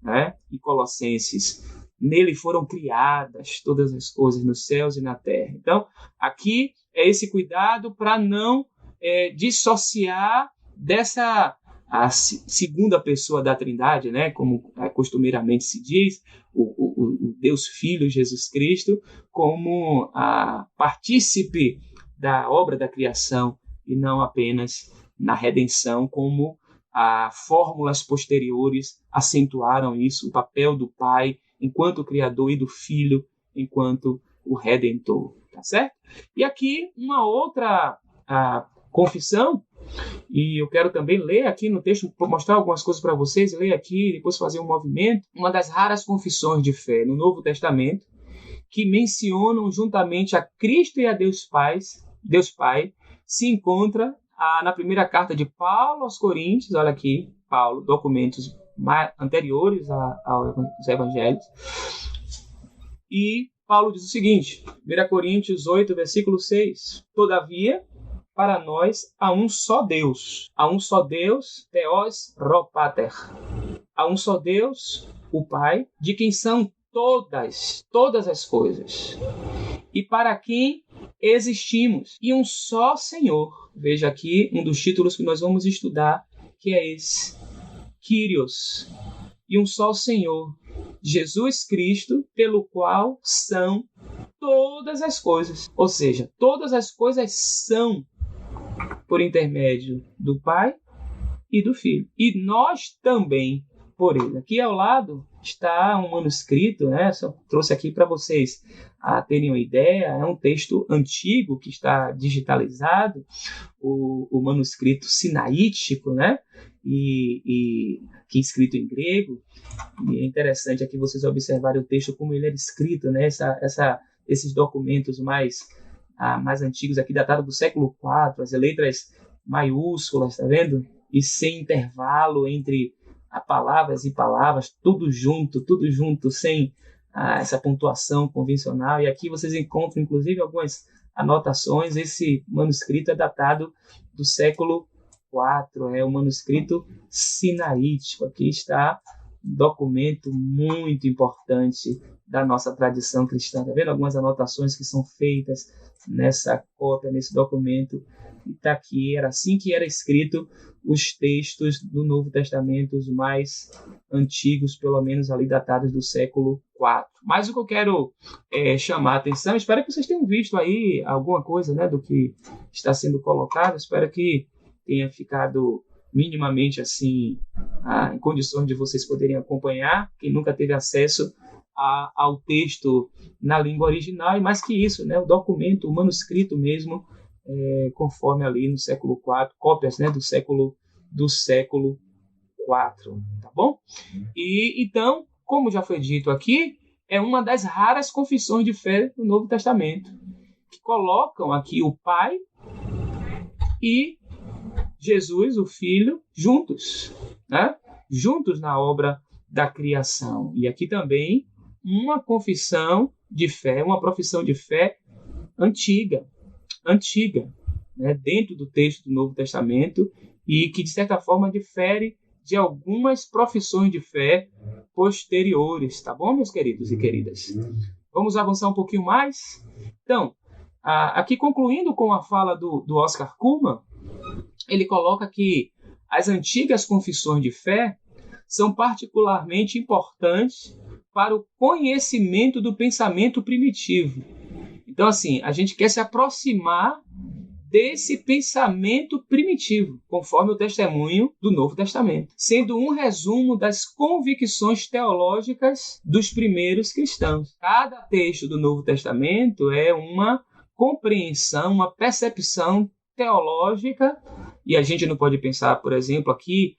Né? E Colossenses, nele foram criadas todas as coisas nos céus e na terra. Então, aqui é esse cuidado para não dissociar dessa a segunda pessoa da Trindade, né? Como costumeiramente se diz, o Deus Filho, Jesus Cristo, como partícipe da obra da criação e não apenas na redenção, como fórmulas posteriores acentuaram isso, o papel do Pai enquanto Criador e do Filho enquanto o Redentor, tá certo? E aqui uma outra confissão, e eu quero também ler aqui no texto, mostrar algumas coisas para vocês, ler aqui, depois fazer um movimento, uma das raras confissões de fé no Novo Testamento, que mencionam juntamente a Cristo e a Deus Pai, se encontra na primeira carta de Paulo aos Coríntios, olha aqui, Paulo, documentos anteriores aos evangelhos, e Paulo diz o seguinte, 1 Coríntios 8, versículo 6, todavia, para nós há um só Deus, Theos Rho Pater, há um só Deus, o Pai, de quem são todas as coisas, e para quem existimos, e um só Senhor. Veja aqui um dos títulos que nós vamos estudar, que é esse, Kyrios, e um só Senhor, Jesus Cristo, pelo qual são todas as coisas. Ou seja, todas as coisas são por intermédio do Pai e do Filho. E nós também por ele. Aqui ao lado está um manuscrito, né? Só trouxe aqui para vocês terem uma ideia. É um texto antigo que está digitalizado, o manuscrito sinaítico, né? E que é escrito em grego. E é interessante aqui vocês observarem o texto como ele era escrito, né? Esses documentos mais mais antigos aqui, datados do século IV, as letras maiúsculas, tá vendo? E sem intervalo entre palavras e palavras, tudo junto, sem essa pontuação convencional. E aqui vocês encontram, inclusive, algumas anotações. Esse manuscrito é datado do século IV, é o manuscrito sinaítico. Aqui está um documento muito importante da nossa tradição cristã. Está vendo algumas anotações que são feitas nessa cópia, nesse documento? E está aqui, era assim que era escrito os textos do Novo Testamento, os mais antigos, pelo menos ali datados do século IV. Mas o que eu quero chamar a atenção, espero que vocês tenham visto aí alguma coisa, né, do que está sendo colocado, espero que tenha ficado minimamente assim, em condições de vocês poderem acompanhar, quem nunca teve acesso ao texto na língua original, e mais que isso, né, o documento, o manuscrito mesmo, conforme ali no século IV, cópias, né, do século IV, tá bom? E então, como já foi dito aqui, é uma das raras confissões de fé do Novo Testamento, que colocam aqui o Pai e Jesus, o Filho, juntos, né? Juntos na obra da criação. E aqui também uma confissão de fé, uma profissão de fé antiga, né, dentro do texto do Novo Testamento, e que, de certa forma, difere de algumas profissões de fé posteriores, tá bom, meus queridos e queridas? Vamos avançar um pouquinho mais? Então, aqui concluindo com a fala do Oscar Cullmann, ele coloca que as antigas confissões de fé são particularmente importantes para o conhecimento do pensamento primitivo. Então, assim, a gente quer se aproximar desse pensamento primitivo, conforme o testemunho do Novo Testamento, sendo um resumo das convicções teológicas dos primeiros cristãos. Cada texto do Novo Testamento é uma compreensão, uma percepção teológica, e a gente não pode pensar, por exemplo, aqui,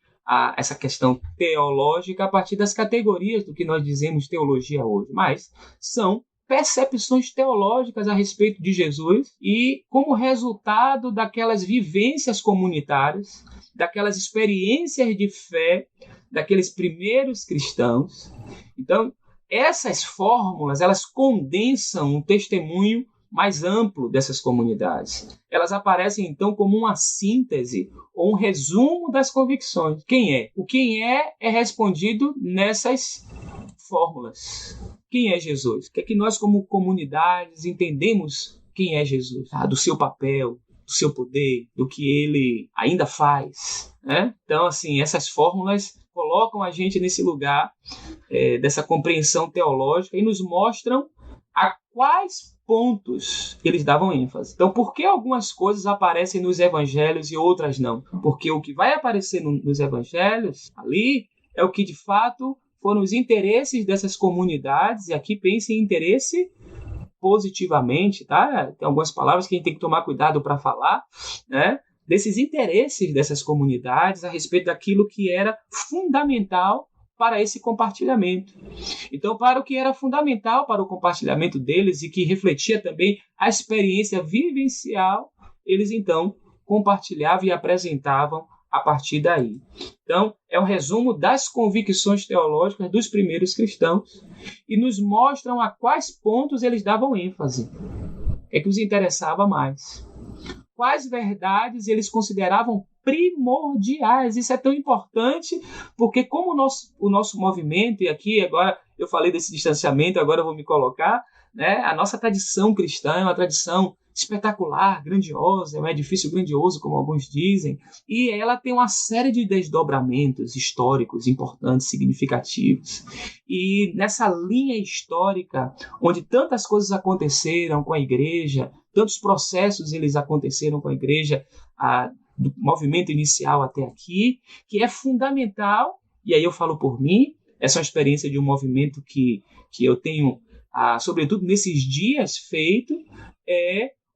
essa questão teológica a partir das categorias do que nós dizemos teologia hoje, mas são percepções teológicas a respeito de Jesus e como resultado daquelas vivências comunitárias, daquelas experiências de fé daqueles primeiros cristãos. Então, essas fórmulas, elas condensam um testemunho mais amplo dessas comunidades. Elas aparecem, então, como uma síntese ou um resumo das convicções. Quem é? O quem é respondido nessas fórmulas. Quem é Jesus? O que é que nós, como comunidades, entendemos quem é Jesus? Do seu papel, do seu poder, do que ele ainda faz, né? Então, assim, essas fórmulas colocam a gente nesse lugar dessa compreensão teológica e nos mostram a quais pontos eles davam ênfase. Então, por que algumas coisas aparecem nos evangelhos e outras não? Porque o que vai aparecer nos evangelhos ali é o que, de fato, foram os interesses dessas comunidades, e aqui pense em interesse positivamente, tá? Tem algumas palavras que a gente tem que tomar cuidado para falar, né? Desses interesses dessas comunidades a respeito daquilo que era fundamental para esse compartilhamento. Então, para o que era fundamental para o compartilhamento deles e que refletia também a experiência vivencial, eles então compartilhavam e apresentavam a partir daí. Então, é um resumo das convicções teológicas dos primeiros cristãos e nos mostram a quais pontos eles davam ênfase. O que os interessava mais? Quais verdades eles consideravam primordiais? Isso é tão importante, porque como o nosso movimento, e aqui agora eu falei desse distanciamento, agora eu vou me colocar, né? A nossa tradição cristã é uma tradição espetacular, grandiosa, é um edifício grandioso, como alguns dizem, e ela tem uma série de desdobramentos históricos importantes, significativos. E nessa linha histórica, onde tantas coisas aconteceram com a igreja, tantos processos eles aconteceram com a igreja, do movimento inicial até aqui, que é fundamental, e aí eu falo por mim, essa é uma experiência de um movimento que eu tenho, sobretudo nesses dias, feito,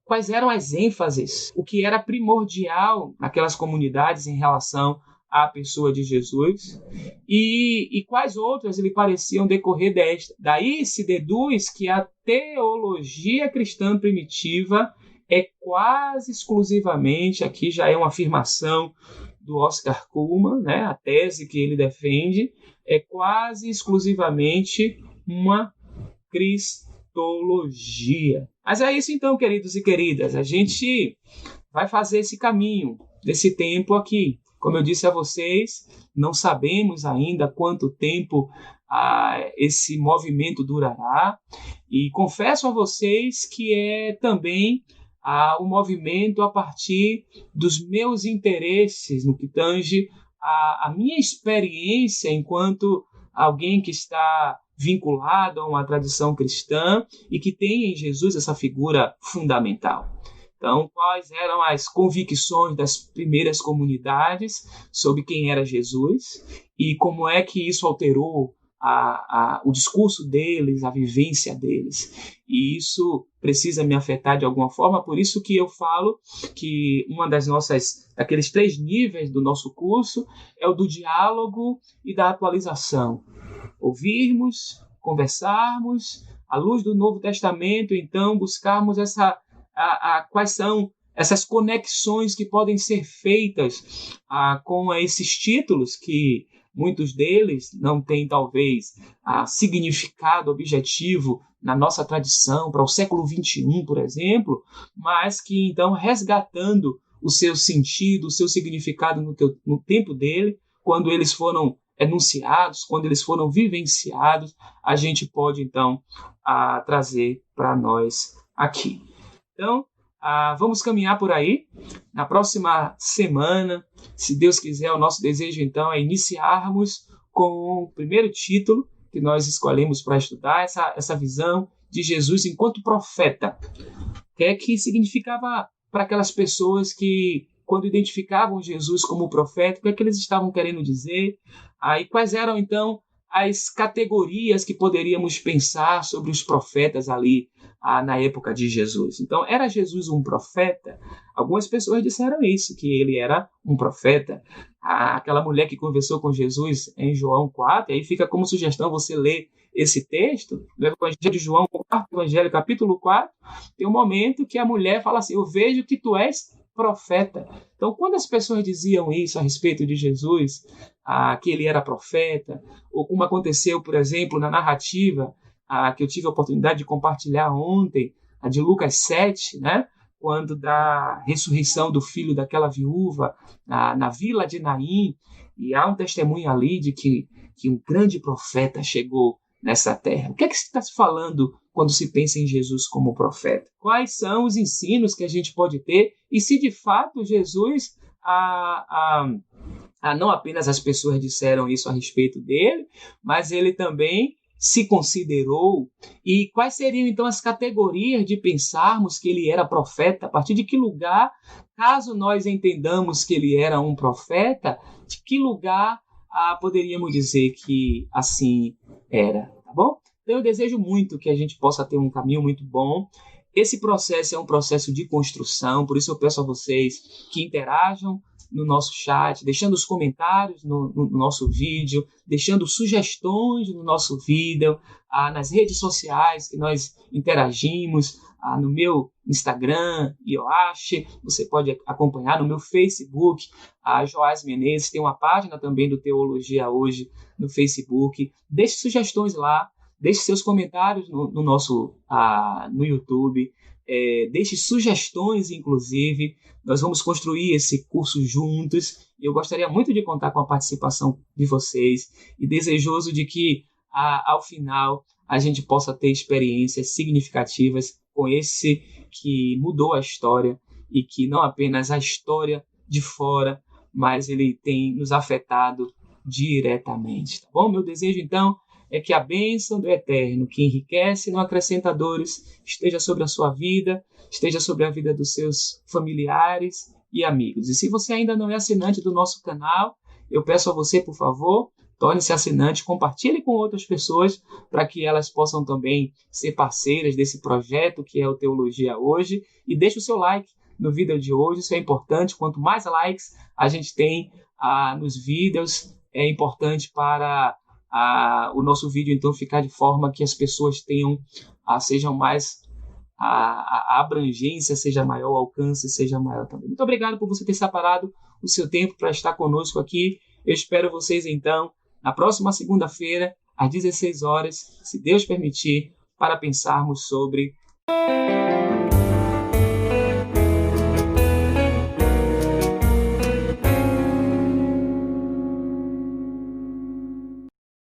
quais eram as ênfases, o que era primordial naquelas comunidades em relação à pessoa de Jesus e quais outras lhe pareciam decorrer desta. Daí se deduz que a teologia cristã primitiva é quase exclusivamente, aqui já é uma afirmação do Oscar Cullmann, né, a tese que ele defende, é quase exclusivamente uma cristologia. Mas é isso então, queridos e queridas, a gente vai fazer esse caminho desse tempo aqui. Como eu disse a vocês, não sabemos ainda quanto tempo esse movimento durará, e confesso a vocês que é também um movimento a partir dos meus interesses no que tange a minha experiência enquanto alguém que está vinculado a uma tradição cristã e que tem em Jesus essa figura fundamental. Então, quais eram as convicções das primeiras comunidades sobre quem era Jesus e como é que isso alterou o discurso deles, a vivência deles. E isso precisa me afetar de alguma forma, por isso que eu falo que daqueles 3 níveis do nosso curso é o do diálogo e da atualização. Ouvirmos, conversarmos, à luz do Novo Testamento, então buscarmos quais são essas conexões que podem ser feitas com esses títulos que muitos deles não têm, talvez, significado objetivo na nossa tradição para o século XXI, por exemplo, mas que, então, resgatando o seu sentido, o seu significado no tempo dele, quando eles foram enunciados, quando eles foram vivenciados, a gente pode, então, trazer para nós aqui. Então, vamos caminhar por aí. Na próxima semana, se Deus quiser, o nosso desejo, então, é iniciarmos com o primeiro título que nós escolhemos para estudar, essa visão de Jesus enquanto profeta. O que é que significava para aquelas pessoas que, quando identificavam Jesus como profeta, o que é que eles estavam querendo dizer? E quais eram, então, as categorias que poderíamos pensar sobre os profetas ali na época de Jesus. Então, era Jesus um profeta? Algumas pessoas disseram isso, que ele era um profeta. Aquela mulher que conversou com Jesus em João 4, aí fica como sugestão você ler esse texto, no Evangelho de João, Evangelho capítulo 4, tem um momento que a mulher fala assim, eu vejo que tu és profeta. Então, quando as pessoas diziam isso a respeito de Jesus, que ele era profeta, ou como aconteceu, por exemplo, na narrativa que eu tive a oportunidade de compartilhar ontem, a de Lucas 7, né? Quando da ressurreição do filho daquela viúva na vila de Naim, e há um testemunho ali de que um grande profeta chegou nessa terra. O que é que se está se falando quando se pensa em Jesus como profeta? Quais são os ensinos que a gente pode ter? E se de fato Jesus, não apenas as pessoas disseram isso a respeito dele, mas ele também se considerou, e quais seriam então as categorias de pensarmos que ele era profeta, a partir de que lugar, caso nós entendamos que ele era um profeta, de que lugar poderíamos dizer que assim era, tá bom? Então eu desejo muito que a gente possa ter um caminho muito bom. Esse processo é um processo de construção, por isso eu peço a vocês que interajam no nosso chat, deixando os comentários no nosso vídeo, deixando sugestões no nosso vídeo, nas redes sociais que nós interagimos, no meu Instagram, Ioache, você pode acompanhar no meu Facebook, Joás Menezes, tem uma página também do Teologia Hoje no Facebook. Deixe sugestões lá, deixe seus comentários no YouTube, deixe sugestões, inclusive. Nós vamos construir esse curso juntos e eu gostaria muito de contar com a participação de vocês e desejoso de que, ao final, a gente possa ter experiências significativas com esse que mudou a história e que não apenas a história de fora, mas ele tem nos afetado diretamente. Tá bom? Meu desejo, então, é que a bênção do Eterno, que enriquece e não acrescenta dores, esteja sobre a sua vida, esteja sobre a vida dos seus familiares e amigos. E se você ainda não é assinante do nosso canal, eu peço a você, por favor, torne-se assinante, compartilhe com outras pessoas para que elas possam também ser parceiras desse projeto que é o Teologia Hoje. E deixe o seu like no vídeo de hoje, isso é importante. Quanto mais likes a gente tem nos vídeos, é importante para o nosso vídeo então ficar de forma que as pessoas sejam mais a abrangência seja maior, o alcance seja maior também. Muito obrigado por você ter separado o seu tempo para estar conosco aqui. Eu espero vocês, então, na próxima segunda-feira, às 16 horas, se Deus permitir, para pensarmos sobre